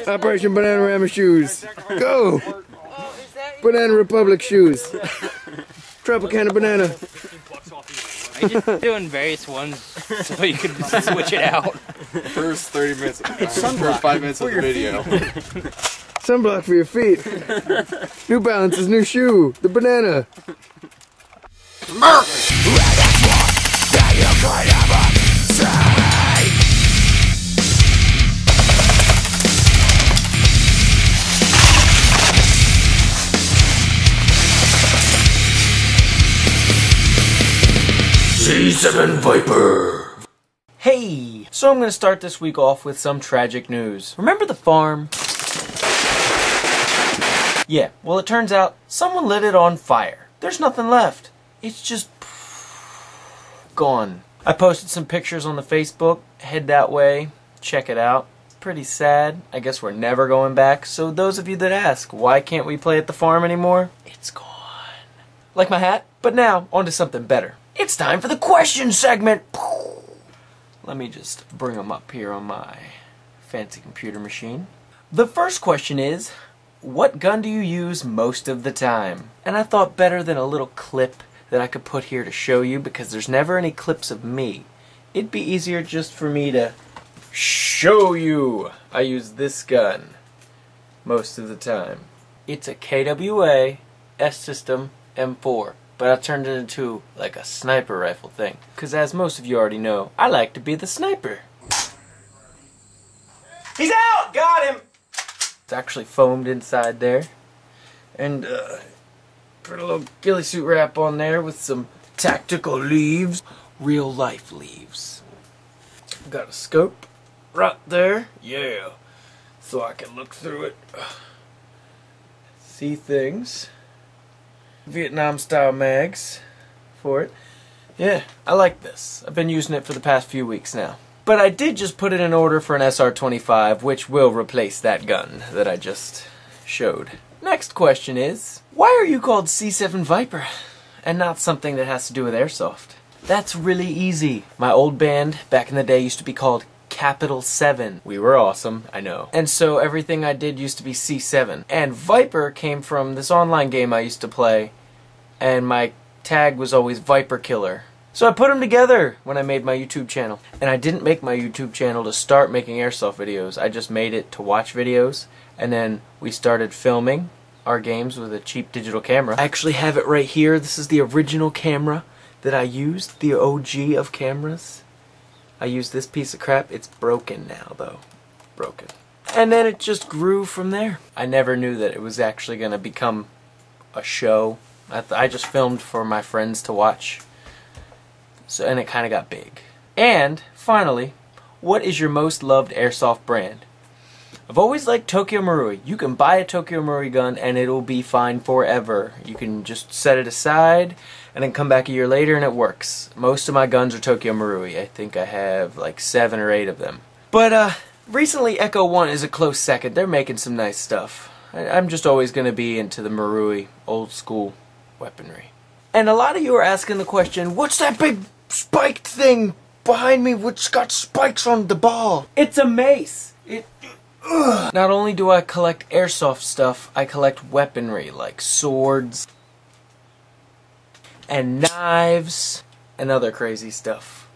Operation Banana-rama shoes. Go! Banana Republic shoes. Tropicana banana. Are you just doing various ones so you could switch it out? First 30 minutes, first 5 minutes of the video. Sunblock for your feet. New Balance's new shoe, the banana. c7viper. Hey! So I'm going to start this week off with some tragic news. Remember the farm? Yeah, well it turns out someone lit it on fire. There's nothing left. It's just gone. I posted some pictures on the Facebook. Head that way. Check it out. Pretty sad. I guess we're never going back. So those of you that ask, why can't we play at the farm anymore? It's gone. Like my hat? But now, on to something better. It's time for the question segment! Let me just bring them up here on my fancy computer machine. The first question is, what gun do you use most of the time? And I thought better than a little clip that I could put here to show you, because there's never any clips of me. It'd be easier just for me to show you. I use this gun most of the time. It's a KWA S-System M4. But I turned it into like a sniper rifle thing. Because as most of you already know, I like to be the sniper. He's out! Got him! It's actually foamed inside there. And put a little ghillie suit wrap on there with some tactical leaves. Real life leaves. Got a scope right there. Yeah. So I can look through it. See things. Vietnam style mags for it. Yeah, I like this. I've been using it for the past few weeks now. But I did just put in an order for an SR-25, which will replace that gun that I just showed. Next question is, why are you called C7viper and not something that has to do with airsoft? That's really easy. My old band back in the day used to be called Capital 7. We were awesome, I know. And so everything I did used to be C7. And Viper came from this online game I used to play, and my tag was always Viper Killer. So I put them together when I made my YouTube channel. And I didn't make my YouTube channel to start making airsoft videos. I just made it to watch videos, and then we started filming our games with a cheap digital camera. I actually have it right here. This is the original camera that I used, the OG of cameras. I used this piece of crap. It's broken now, though. Broken. And then it just grew from there. I never knew that it was actually going to become a show. I just filmed for my friends to watch. So, and it kind of got big. And, finally, what is your most loved airsoft brand? I've always liked Tokyo Marui. You can buy a Tokyo Marui gun and it'll be fine forever. You can just set it aside and then come back a year later and it works. Most of my guns are Tokyo Marui. I think I have like 7 or 8 of them. But recently Echo 1 is a close second. They're making some nice stuff. I'm just always going to be into the Marui old school weaponry. And a lot of you are asking the question, what's that big spiked thing behind me which got spikes on the ball? It's a mace. Not only do I collect airsoft stuff, I collect weaponry like swords and knives and other crazy stuff.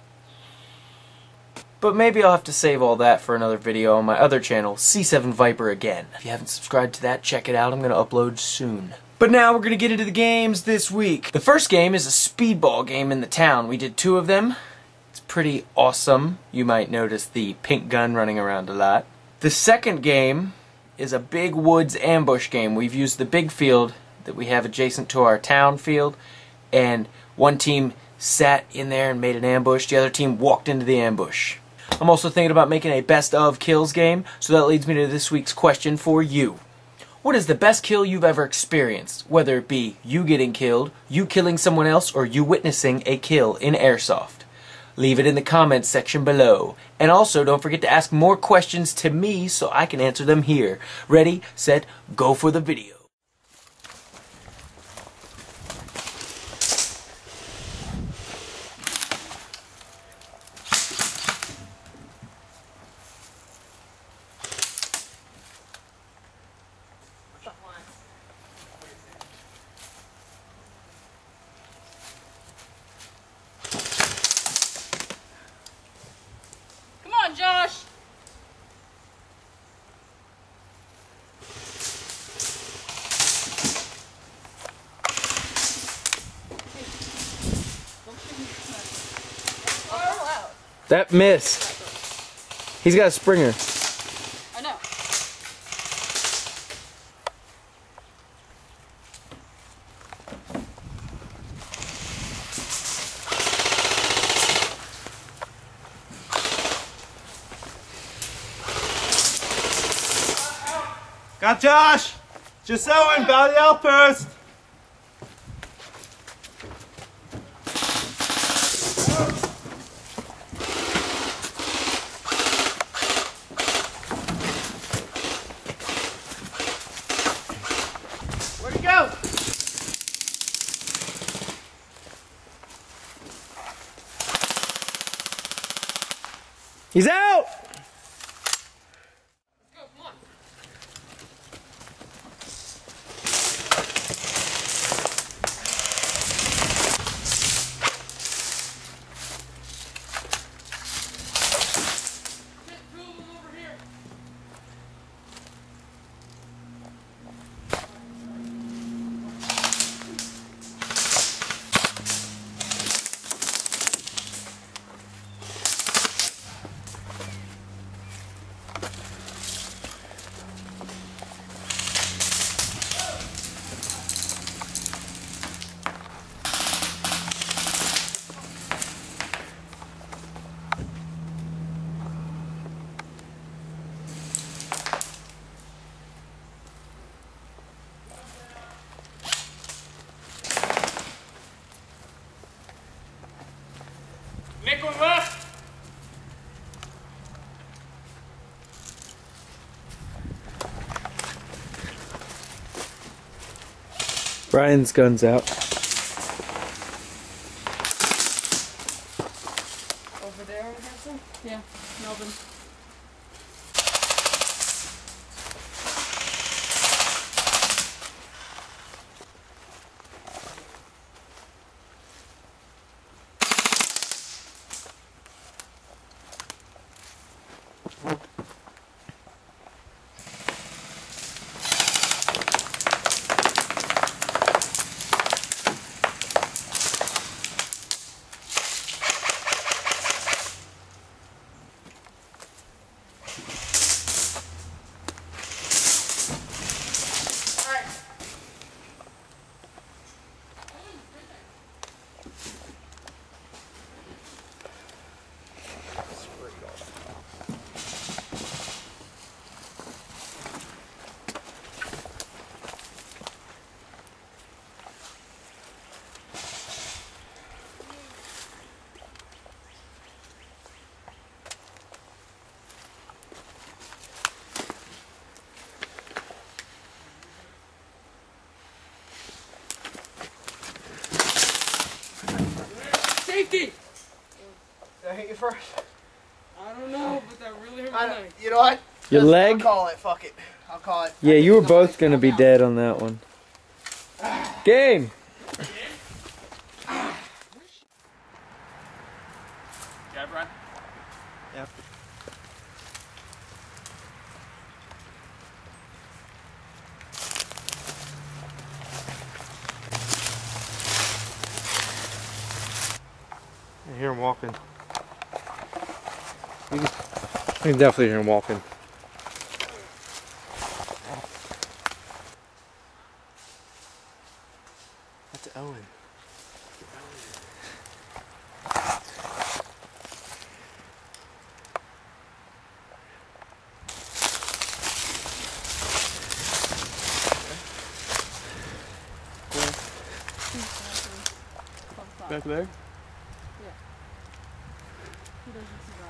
But maybe I'll have to save all that for another video on my other channel, C7viper again. If you haven't subscribed to that, check it out. I'm going to upload soon. But now we're going to get into the games this week. The first game is a speedball game in the town. We did 2 of them. It's pretty awesome. You might notice the pink gun running around a lot. The second game is a big woods ambush game. We've used the big field that we have adjacent to our town field, and one team sat in there and made an ambush. The other team walked into the ambush. I'm also thinking about making a best of kills game, so that leads me to this week's question for you. What is the best kill you've ever experienced? Whether it be you getting killed, you killing someone else, or you witnessing a kill in airsoft. Leave it in the comments section below. And also, don't forget to ask more questions to me so I can answer them here. Ready, set, go for the video. That missed. He's got a Springer. I know. Got Josh! Just Owen, Bounty Outpost! Where'd he go? He's out! Nick one left. Brian's gun's out. Over there, I guess. Yeah, Melvin. Safety! Did I hit you first? I don't know, but that really hurt my leg. You know what? Your I'll leg? call it. Fuck it. I'll call it. Yeah, you were both gonna be dead on that one. Game! Yeah, Brian? Yep. I hear him walking. I can definitely hear him walking. That's Owen. Back there? He doesn't survive.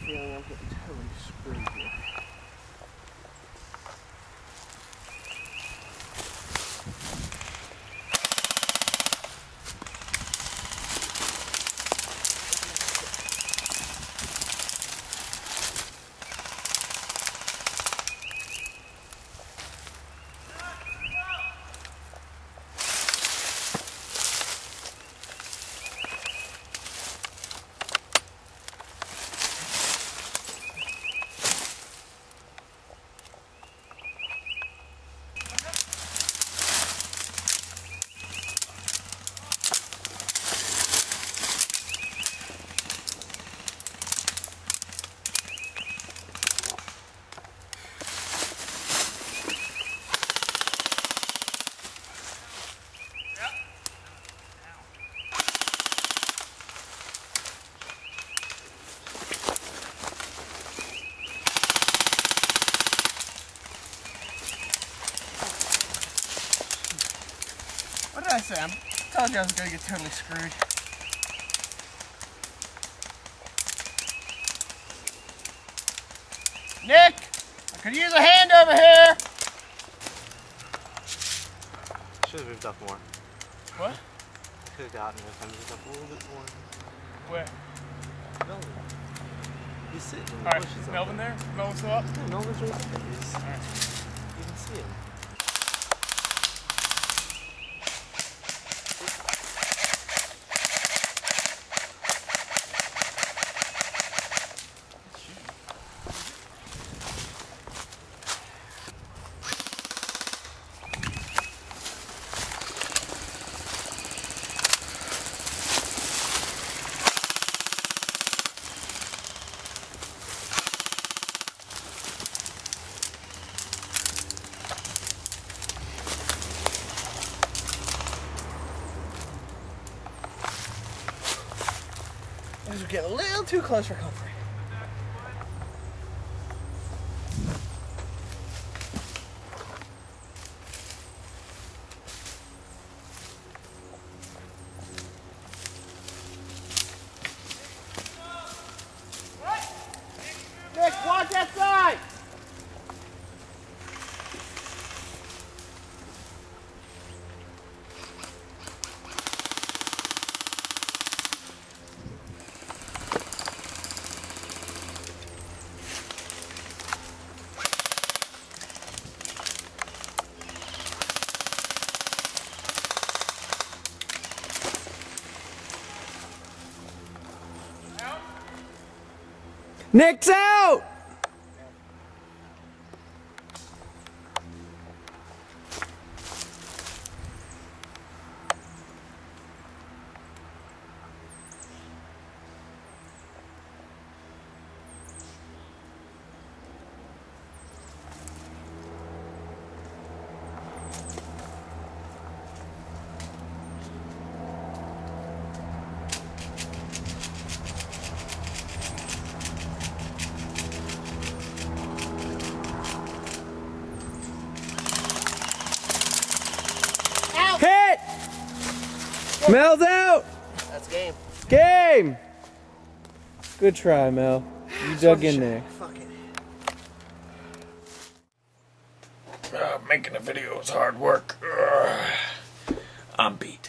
feeling I'm getting totally screwed here. What did I say? I told you I was going to get totally screwed. Nick! I could use a hand over here! Should have moved up more. What? Could have gotten if I moved up a little bit more. Where? Melvin. He's sitting in the Alright, bushes. is up Melvin there? Melvin still up? there. Yeah, Melvin's right there. He's, Alright. you can see him. These are getting a little too close for comfort. Nick, watch that side! Nick's out! Hit! Mel's out! That's game. Game! Good try, Mel. You dug in there. Fuck it. Making a video is hard work. I'm beat.